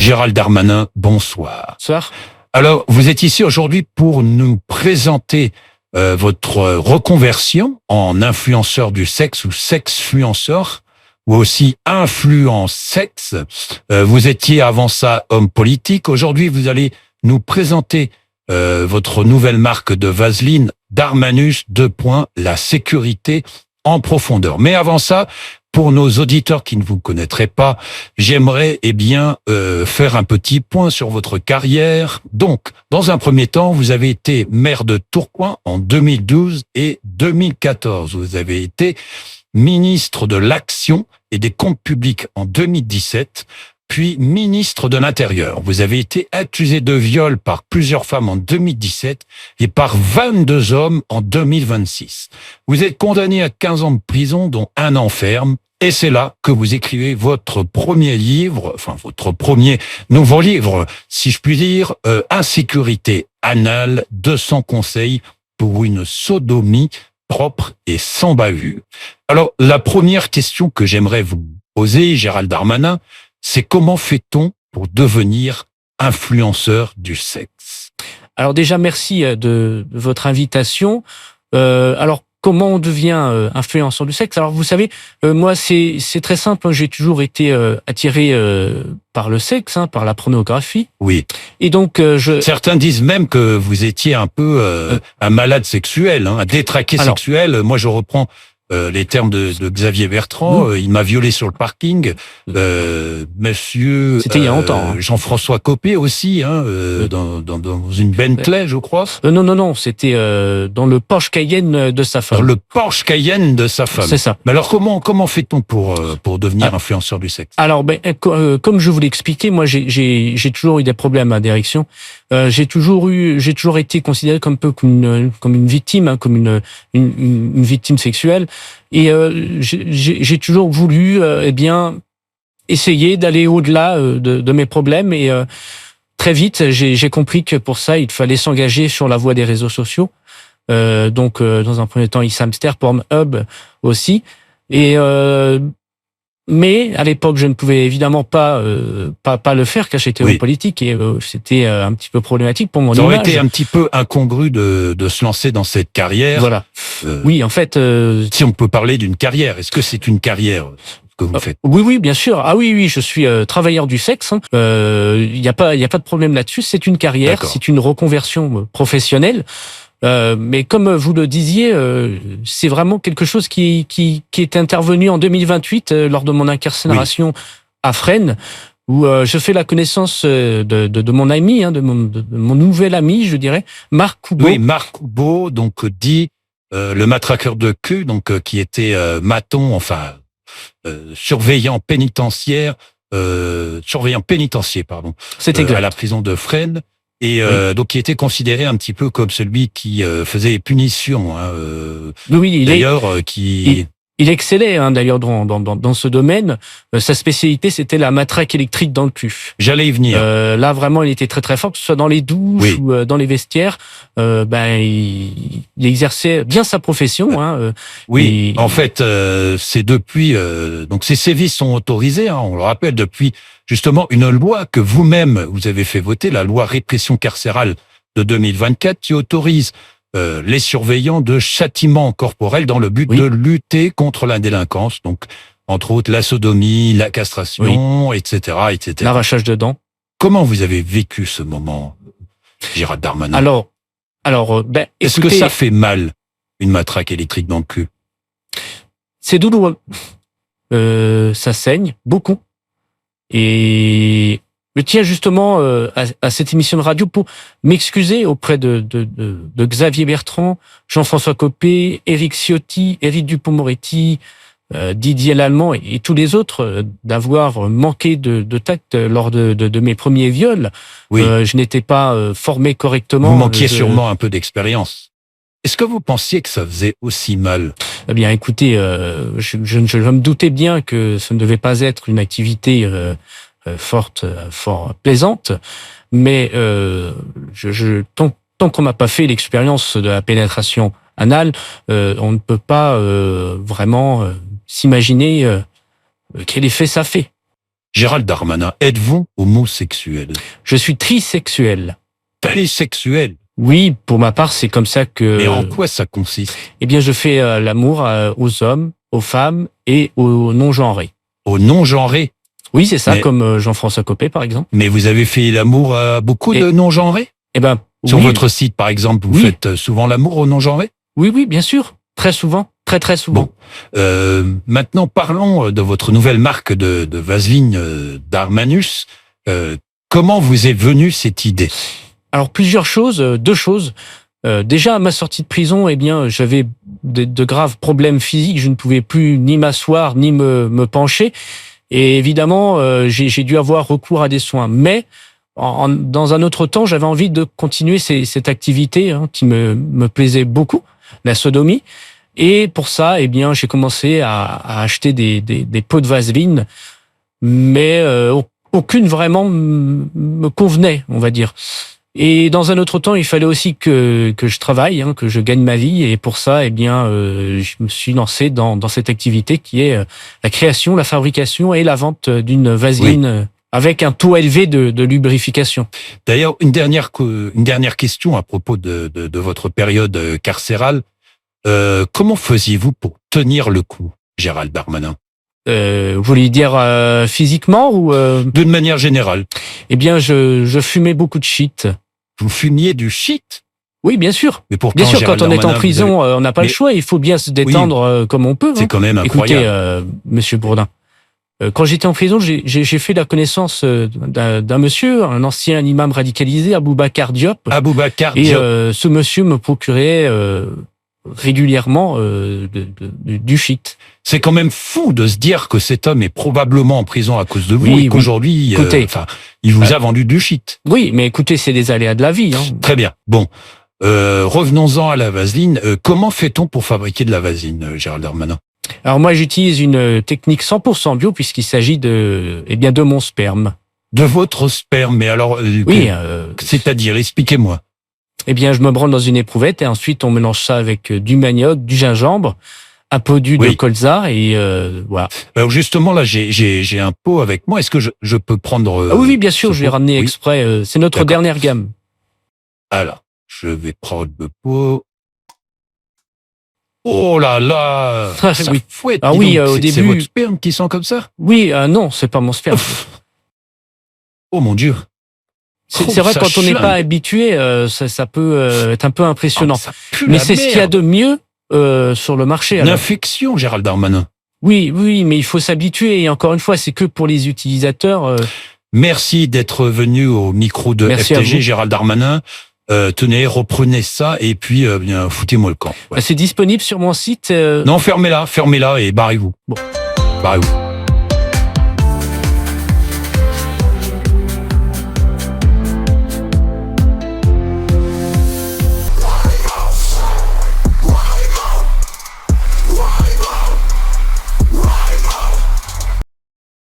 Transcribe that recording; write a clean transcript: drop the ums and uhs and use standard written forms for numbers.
Gérald Darmanin, bonsoir. Bonsoir. Alors, vous êtes ici aujourd'hui pour nous présenter votre reconversion en influenceur du sexe ou sexfluenceur, ou aussi influencex. Vous étiez avant ça homme politique. Aujourd'hui, vous allez nous présenter votre nouvelle marque de vaseline, Darmanus, la sécurité en profondeur. Mais avant ça, pour nos auditeurs qui ne vous connaîtraient pas, j'aimerais faire un petit point sur votre carrière. Donc, dans un premier temps, vous avez été maire de Tourcoing en 2012 et 2014. Vous avez été ministre de l'Action et des Comptes publics en 2017, puis ministre de l'Intérieur. Vous avez été accusé de viol par plusieurs femmes en 2017 et par 22 hommes en 2026. Vous êtes condamné à 15 ans de prison, dont 1 an ferme. Et c'est là que vous écrivez votre premier livre, votre premier nouveau livre, si je puis dire, Insécurité anale, 200 conseils pour une sodomie propre et sans bavure. Alors, la première question que j'aimerais vous poser, Gérald Darmanin, c'est comment fait-on pour devenir influenceur du sexe? Alors déjà, merci de votre invitation. Alors, comment on devient influenceur du sexe? Alors, vous savez, moi, c'est très simple. J'ai toujours été attiré par le sexe, par la pornographie. Oui. Et donc, certains disent même que vous étiez un peu un malade sexuel, un détraqué sexuel. Moi, je reprends les termes de Xavier Bertrand. Il m'a violé sur le parking. Monsieur c'était il y a longtemps, Jean-François Copé aussi, dans une Bentley, je crois. Non, c'était dans le Porsche Cayenne de sa femme. Dans le Porsche Cayenne de sa femme. C'est ça. Mais alors comment fait-on pour devenir influenceur du sexe? Alors comme je vous l'ai expliqué, moi j'ai toujours eu des problèmes à d'érection. J'ai toujours été considéré comme une victime, comme une victime sexuelle. Et j'ai toujours voulu essayer d'aller au-delà de mes problèmes. Et très vite, j'ai compris que pour ça, il fallait s'engager sur la voie des réseaux sociaux. Donc dans un premier temps, Xhamster, Pornhub aussi. Et mais à l'époque, je ne pouvais évidemment pas le faire car j'étais homme politique et c'était un petit peu problématique pour mon image. Ça aurait été un petit peu incongru de se lancer dans cette carrière. Voilà. Oui, en fait. Si on peut parler d'une carrière, est-ce que c'est une carrière que vous faites? Oui, bien sûr. Ah oui, je suis travailleur du sexe. Il y a pas de problème là-dessus. C'est une carrière, c'est une reconversion professionnelle. Mais comme vous le disiez, c'est vraiment quelque chose qui est intervenu en 2028 lors de mon incarcération à Fresnes, où je fais la connaissance de mon ami, de mon nouvel ami, je dirais, Marc Coubeau. Oui, Marc Coubeau, donc dit le matraqueur de cul, donc qui était maton, surveillant pénitentiaire, pardon. C'est exact. À la prison de Fresnes. Et donc, qui était considéré un petit peu comme celui qui faisait punition. Oui, il excellait d'ailleurs dans ce domaine. Sa spécialité, c'était la matraque électrique dans le cul. J'allais y venir. Là, vraiment, il était très très fort, que ce soit dans les douches ou dans les vestiaires. Il exerçait bien sa profession. En fait, c'est depuis. Donc, ces sévices sont autorisés. On le rappelle depuis justement une loi que vous-même vous avez fait voter, la loi répression carcérale de 2024, qui autorise les surveillants de châtiment corporel dans le but de lutter contre la délinquance. Donc, entre autres, la sodomie, la castration, etc., etc. L'arrachage de dents. Comment vous avez vécu ce moment, Gérald Darmanin? Alors, est-ce que ça fait mal, une matraque électrique dans le cul? C'est douloureux. Ça saigne beaucoup. Et je tiens justement à cette émission de radio pour m'excuser auprès de Xavier Bertrand, Jean-François Copé, Éric Ciotti, Éric Dupond-Moretti, Didier Lallemand et tous les autres d'avoir manqué de tact lors de mes premiers viols. Je n'étais pas formé correctement. Vous manquiez sûrement un peu d'expérience. Est-ce que vous pensiez que ça faisait aussi mal? Eh bien, écoutez, je me doutais bien que ce ne devait pas être une activité fort plaisante, mais tant qu'on n'a pas fait l'expérience de la pénétration anale, on ne peut pas vraiment s'imaginer quel effet ça fait. Gérald Darmanin, êtes-vous homosexuel? Je suis trisexuel. Trisexuel? Oui, pour ma part, c'est comme ça que... Mais en quoi ça consiste? Eh bien, je fais l'amour aux hommes, aux femmes et aux non-genrés. Aux non-genrés? Oui, c'est ça, Mais- comme Jean-François Copé, par exemple. Mais vous avez fait l'amour à beaucoup Et- de non-genrés? Eh ben, Sur oui, votre site, par exemple, vous Oui. faites souvent l'amour aux non-genrés? oui, bien sûr. Très souvent. Très souvent. Bon. Maintenant, parlons de votre nouvelle marque de vaseline Darmanus. Comment vous est venue cette idée? Alors, plusieurs choses, deux choses. Déjà, à ma sortie de prison, eh bien, j'avais de graves problèmes physiques. Je ne pouvais plus ni m'asseoir, ni me pencher. Et évidemment, j'ai dû avoir recours à des soins. Mais, dans un autre temps, j'avais envie de continuer cette activité qui me plaisait beaucoup, la sodomie. Et pour ça, eh bien, j'ai commencé à acheter des pots de vaseline, mais aucune vraiment me convenait, on va dire. Et dans un autre temps, il fallait aussi que je travaille, que je gagne ma vie. Et pour ça, eh bien, je me suis lancé dans cette activité qui est la création, la fabrication et la vente d'une vaseline avec un taux élevé de lubrification. D'ailleurs, une dernière question à propos de votre période carcérale. Comment faisiez-vous pour tenir le coup, Gérald Darmanin? Vous voulez dire physiquement ou D'une manière générale, Eh bien, je fumais beaucoup de shit. vous fumiez du shit? Oui, bien sûr. Mais pourtant, Bien sûr, Gérald quand on est en Darmanin, prison, on n'a pas Mais- le choix. Il faut bien se détendre comme on peut. c'est quand même Écoutez, incroyable. Monsieur Bourdin, quand j'étais en prison, j'ai fait la connaissance d'un monsieur, un ancien imam radicalisé, Aboubacar Diop. Aboubacar Et Diop. ce monsieur me procurait régulièrement du shit. C'est quand même fou de se dire que cet homme est probablement en prison à cause de vous Oui, et qu'aujourd'hui, Écoutez. il vous a vendu du shit. Oui, mais écoutez, c'est des aléas de la vie. Très bien. Bon, revenons-en à la vaseline. Comment fait-on pour fabriquer de la vaseline, Gérald Darmanin? Alors moi, j'utilise une technique 100% bio puisqu'il s'agit de mon sperme. De votre sperme, mais alors, Oui, c'est-à-dire, expliquez-moi. eh bien, je me branle dans une éprouvette et ensuite on mélange ça avec du manioc, du gingembre, un pot d'huile de Oui. colza et voilà. Alors justement, là, j'ai un pot avec moi. Est-ce que je peux prendre... Ah oui, bien sûr, ce je l'ai pot? ramené Oui. exprès. C'est notre D'accord. dernière gamme. Alors, je vais prendre le pot. Oh là là, Ah, ça oui. fouette. Ah dis oui, donc. au C'est début- votre sperme qui sent comme ça? Oui, non, c'est pas mon sperme. Oh mon Dieu. C'est vrai, ça quand on n'est chlingue. pas habitué, ça peut être un peu impressionnant. Ah, ça pue Mais la c'est ce qu'il y a merde. de mieux sur le marché. alors. L'infection, Gérald Darmanin. Oui, mais il faut s'habituer. Et encore une fois, c'est que pour les utilisateurs. Merci d'être venu au micro de Merci à FTG, vous. Gérald Darmanin. Tenez, reprenez ça et puis bien foutez-moi le camp. Ouais. C'est disponible sur mon site. Non, fermez-la et barrez-vous. Bon. Barrez-vous.